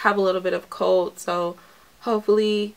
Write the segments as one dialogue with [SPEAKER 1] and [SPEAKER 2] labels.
[SPEAKER 1] have a little bit of cold, so hopefully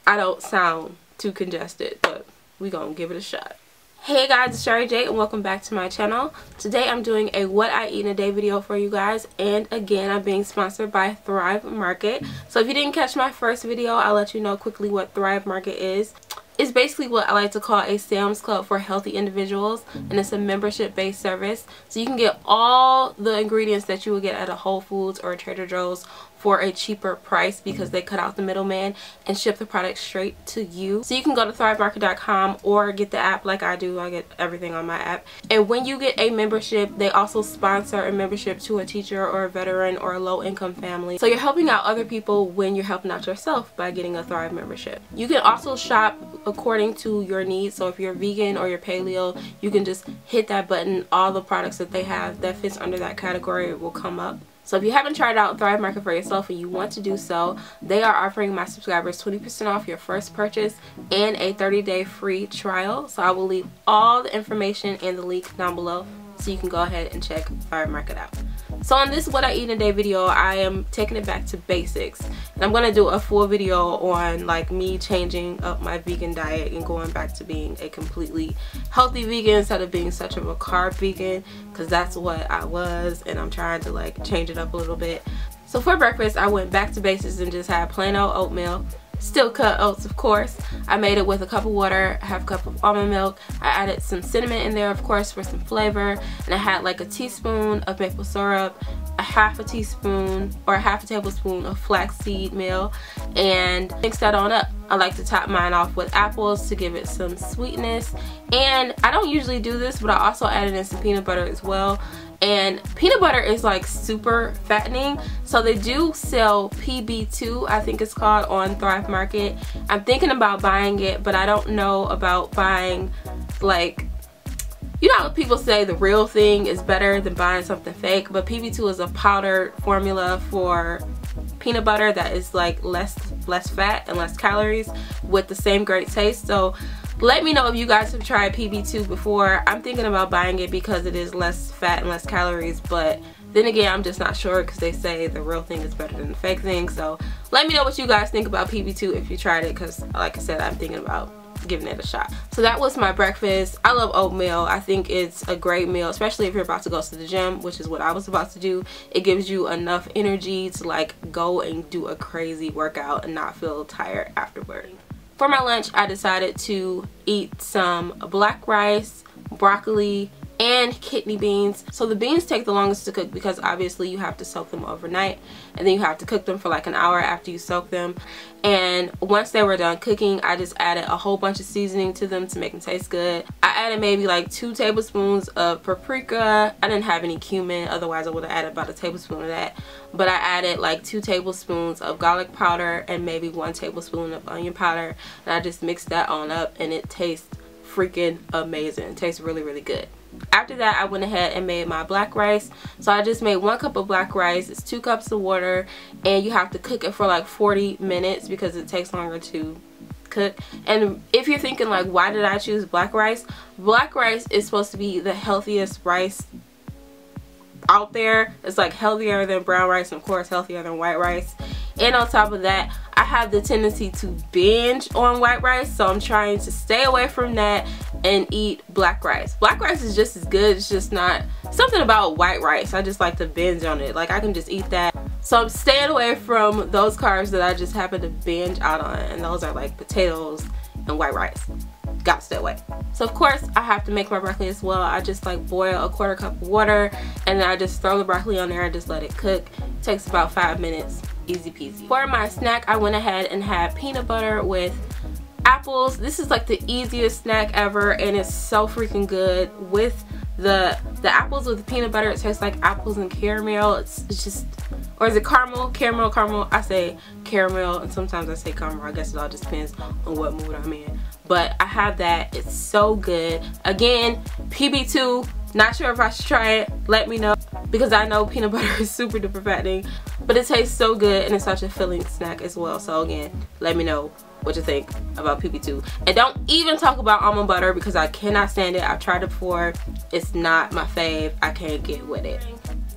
[SPEAKER 1] I don't sound too congested, but we gonna give it a shot. Hey guys, it's CharyJay and welcome back to my channel. Today I'm doing a what I eat in a day video for you guys, and again I'm being sponsored by Thrive Market. So if you didn't catch my first video, I'll let you know quickly what Thrive Market is. It's basically what I like to call a Sam's Club for healthy individuals, and it's a membership based service. So you can get all the ingredients that you would get at a Whole Foods or a Trader Joe's for a cheaper price because they cut out the middleman and ship the product straight to you. So you can go to thrivemarket.com or get the app like I do. I get everything on my app. And when you get a membership, they also sponsor a membership to a teacher or a veteran or a low-income family. So you're helping out other people when you're helping out yourself by getting a Thrive membership. You can also shop according to your needs. So if you're vegan or you're paleo, you can just hit that button. All the products that they have that fits under that category will come up. So if you haven't tried out Thrive Market for yourself and you want to do so, they are offering my subscribers 20% off your first purchase and a 30-day free trial. So I will leave all the information and the link down below so you can go ahead and check Thrive Market out. So on this what I eat in a day video, I am taking it back to basics, and I'm gonna do a full video on like me changing up my vegan diet and going back to being a completely healthy vegan instead of being such of a carb vegan, because that's what I was, and I'm trying to like change it up a little bit. So for breakfast I went back to basics and just had plain old oatmeal. Still cut oats, of course. I made it with a cup of water, half a cup of almond milk. I added some cinnamon in there, of course, for some flavor. And I had like a teaspoon of maple syrup, a half a teaspoon or a half a tablespoon of flaxseed meal, and mix that on up. I like to top mine off with apples to give it some sweetness. And I don't usually do this, but I also added in some peanut butter as well. And peanut butter is like super fattening, so they do sell PB2, I think it's called, on Thrive Market. I'm thinking about buying it, but I don't know about buying, like, you know how people say the real thing is better than buying something fake, but PB2 is a powdered formula for peanut butter that is like less fat and less calories with the same great taste. So let me know if you guys have tried PB2 before. I'm thinking about buying it because it is less fat and less calories, but then again I'm just not sure because they say the real thing is better than the fake thing. So let me know what you guys think about PB2 if you tried it, because like I said, I'm thinking about giving it a shot. So that was my breakfast. I love oatmeal. I think it's a great meal, especially if you're about to go to the gym, which is what I was about to do. It gives you enough energy to like go and do a crazy workout and not feel tired afterward. For my lunch, I decided to eat some black rice, broccoli, and kidney beans. So the beans take the longest to cook because obviously you have to soak them overnight, and then you have to cook them for like an hour after you soak them. And once they were done cooking, I just added a whole bunch of seasoning to them to make them taste good. I added maybe like 2 tablespoons of paprika. I didn't have any cumin, otherwise I would have added about a tablespoon of that. But I added like 2 tablespoons of garlic powder and maybe 1 tablespoon of onion powder, and I just mixed that on up, and it tastes freaking amazing. It tastes really, really good. After that, I went ahead and made my black rice. So I just made 1 cup of black rice. It's 2 cups of water, and you have to cook it for like 40 minutes because it takes longer to cook. And if you're thinking like, why did I choose black rice? Black rice is supposed to be the healthiest rice out there. It's like healthier than brown rice, and of course healthier than white rice. And on top of that, I have the tendency to binge on white rice, so I'm trying to stay away from that and eat black rice. Black rice is just as good, it's just not something about white rice. I just like to binge on it. Like I can just eat that. So I'm staying away from those carbs that I just happen to binge out on, and those are like potatoes and white rice. Got to stay away. So of course I have to make my broccoli as well. I just like boil a 1/4 cup of water, and then I just throw the broccoli on there and just let it cook. It takes about 5 minutes. Easy peasy. For my snack, I went ahead and had peanut butter with apples. This is like the easiest snack ever, and it's so freaking good. With the apples with the peanut butter, it tastes like apples and caramel. It's just, or is it caramel? Caramel. I say caramel, and sometimes I say caramel. I guess it all just depends on what mood I'm in. But I have that. It's so good. Again, PB2. Not sure if I should try it. Let me know, because I know peanut butter is super duper fattening, but it tastes so good, and it's such a filling snack as well. So again, let me know what you think about PB2. And don't even talk about almond butter, because I cannot stand it. I've tried it before. It's not my fave. I can't get with it.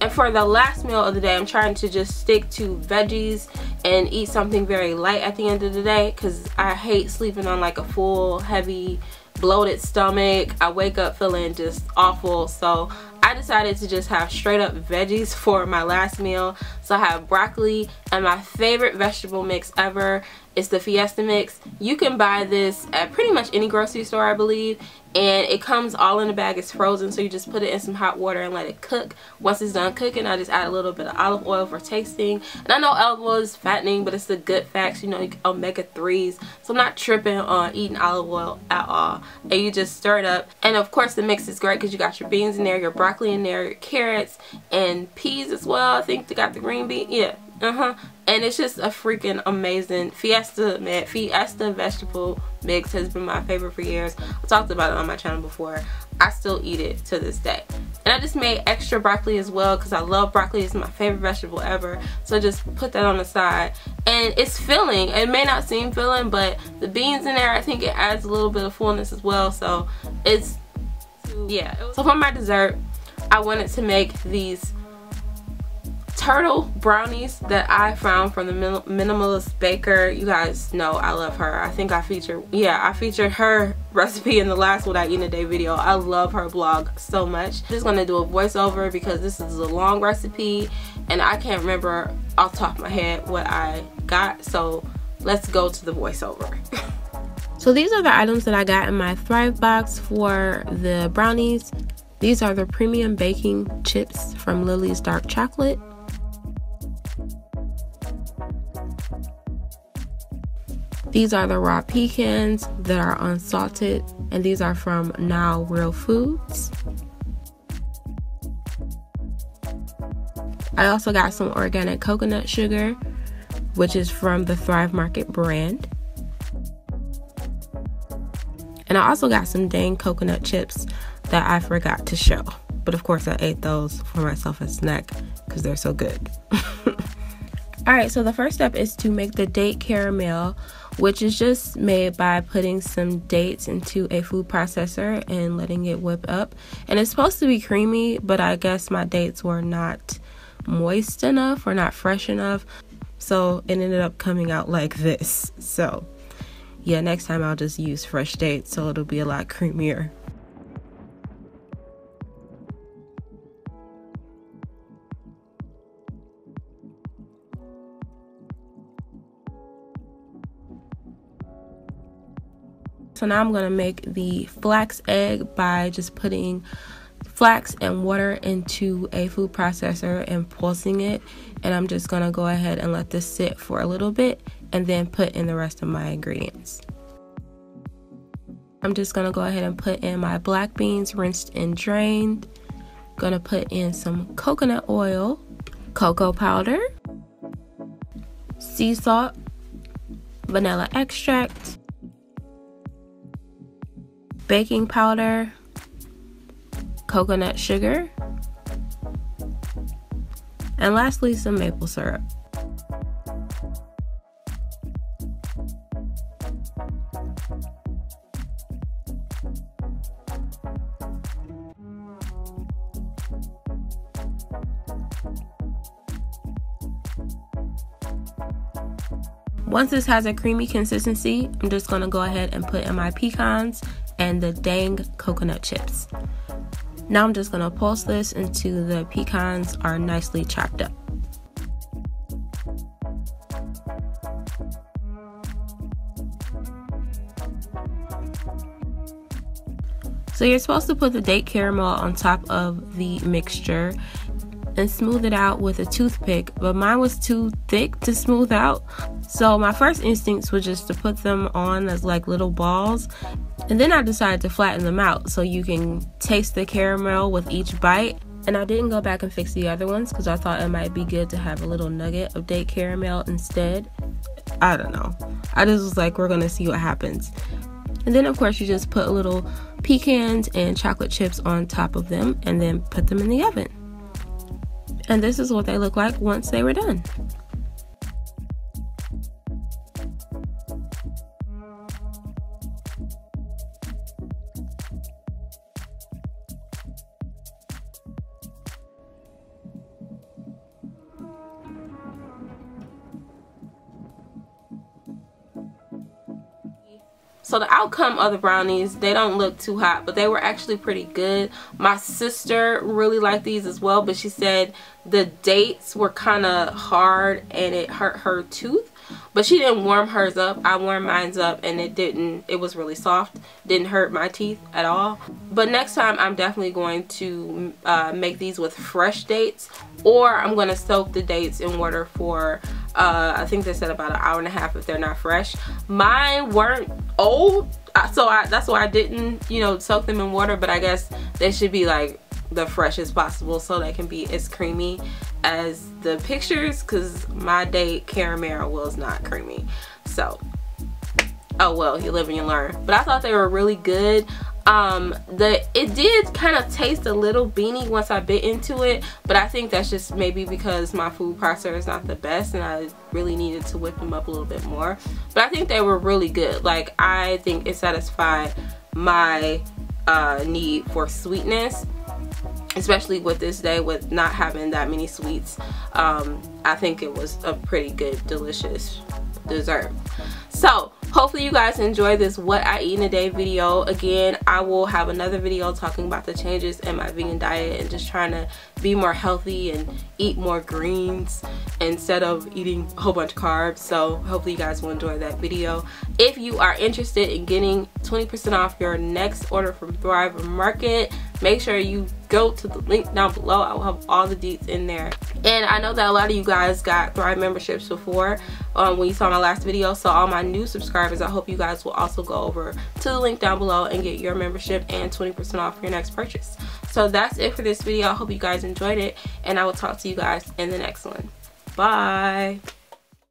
[SPEAKER 1] And for the last meal of the day, I'm trying to just stick to veggies and eat something very light at the end of the day, because I hate sleeping on like a full, heavy, bloated stomach. I wake up feeling just awful. So I decided to just have straight up veggies for my last meal. So I have broccoli, and my favorite vegetable mix ever is the Fiesta mix. You can buy this at pretty much any grocery store, I believe, and it comes all in a bag. It's frozen, so you just put it in some hot water and let it cook. Once it's done cooking, I just add a little bit of olive oil for tasting. And I know olive oil is fattening, but it's the good fats, you know, omega-3s. So I'm not tripping on eating olive oil at all. And you just stir it up. And of course the mix is great because you got your beans in there, your broccoli in there, your carrots, and peas as well. I think they got the green bean. Yeah. And it's just a freaking amazing Fiesta, man. Fiesta vegetable mix has been my favorite for years. I talked about it on my channel before. I still eat it to this day. And I just made extra broccoli as well because I love broccoli. It's my favorite vegetable ever. So just put that on the side. And it's filling. It may not seem filling, but the beans in there, I think it adds a little bit of fullness as well. So it's, yeah. So for my dessert, I wanted to make these turtle brownies that I found from the minimalist baker. You guys know I love her. I think I featured her recipe in the last What I Eat in a Day video. I love her blog so much. I'm just gonna do a voiceover because this is a long recipe and I can't remember off the top of my head what I got, so let's go to the voiceover. So these are the items that I got in my Thrive box for the brownies. These are the premium baking chips from Lily's Dark Chocolate. These are the raw pecans that are unsalted, and these are from Now Real Foods. I also got some organic coconut sugar, which is from the Thrive Market brand. And I also got some dang coconut chips that I forgot to show. But of course I ate those for myself as a snack because they're so good. Alright, so the first step is to make the date caramel, which is just made by putting some dates into a food processor and letting it whip up. And it's supposed to be creamy, but I guess my dates were not moist enough or not fresh enough. So it ended up coming out like this. So yeah, next time I'll just use fresh dates so it'll be a lot creamier. So now I'm going to make the flax egg by just putting flax and water into a food processor and pulsing it. And I'm just going to go ahead and let this sit for a little bit and then put in the rest of my ingredients. I'm just going to go ahead and put in my black beans, rinsed and drained. Going to put in some coconut oil, cocoa powder, sea salt, vanilla extract, baking powder, coconut sugar, and lastly some maple syrup. Once this has a creamy consistency, I'm just going to go ahead and put in my pecans and the dang coconut chips. Now I'm just going to pulse this until the pecans are nicely chopped up. So you're supposed to put the date caramel on top of the mixture and smooth it out with a toothpick, but mine was too thick to smooth out. So my first instincts was just to put them on as like little balls, and then I decided to flatten them out so you can taste the caramel with each bite. And I didn't go back and fix the other ones because I thought it might be good to have a little nugget of date caramel instead. I don't know. I just was like, we're gonna see what happens. And then of course you just put little pecans and chocolate chips on top of them and then put them in the oven. And this is what they look like once they were done. So the outcome of the brownies, they don't look too hot, but they were actually pretty good. My sister really liked these as well, but she said the dates were kind of hard and it hurt her tooth. But she didn't warm hers up. I warmed mine up and it was really soft. Didn't hurt my teeth at all. But next time I'm definitely going to make these with fresh dates, or I'm going to soak the dates in water for I think they said about an hour and a half if they're not fresh. Mine weren't old, so that's why I didn't, you know, soak them in water, but I guess they should be like the freshest possible so they can be as creamy as the pictures, because my date caramel was not creamy. So oh well, you live and you learn. But I thought they were really good. It did kind of taste a little beany once I bit into it, but I think that's just maybe because my food processor is not the best and I really needed to whip them up a little bit more. But I think they were really good. Like, I think it satisfied my need for sweetness, especially with this day with not having that many sweets. I think it was a pretty good, delicious dessert. So hopefully you guys enjoy this what I eat in a day video. Again, I will have another video talking about the changes in my vegan diet and just trying to be more healthy and eat more greens instead of eating a whole bunch of carbs. So hopefully you guys will enjoy that video. If you are interested in getting 20% off your next order from Thrive Market, make sure you go to the link down below. I will have all the deets in there. And I know that a lot of you guys got Thrive memberships before when you saw my last video. So all my new subscribers, I hope you guys will also go over to the link down below and get your membership and 20% off your next purchase. So that's it for this video. I hope you guys enjoyed it, and I will talk to you guys in the next one. Bye.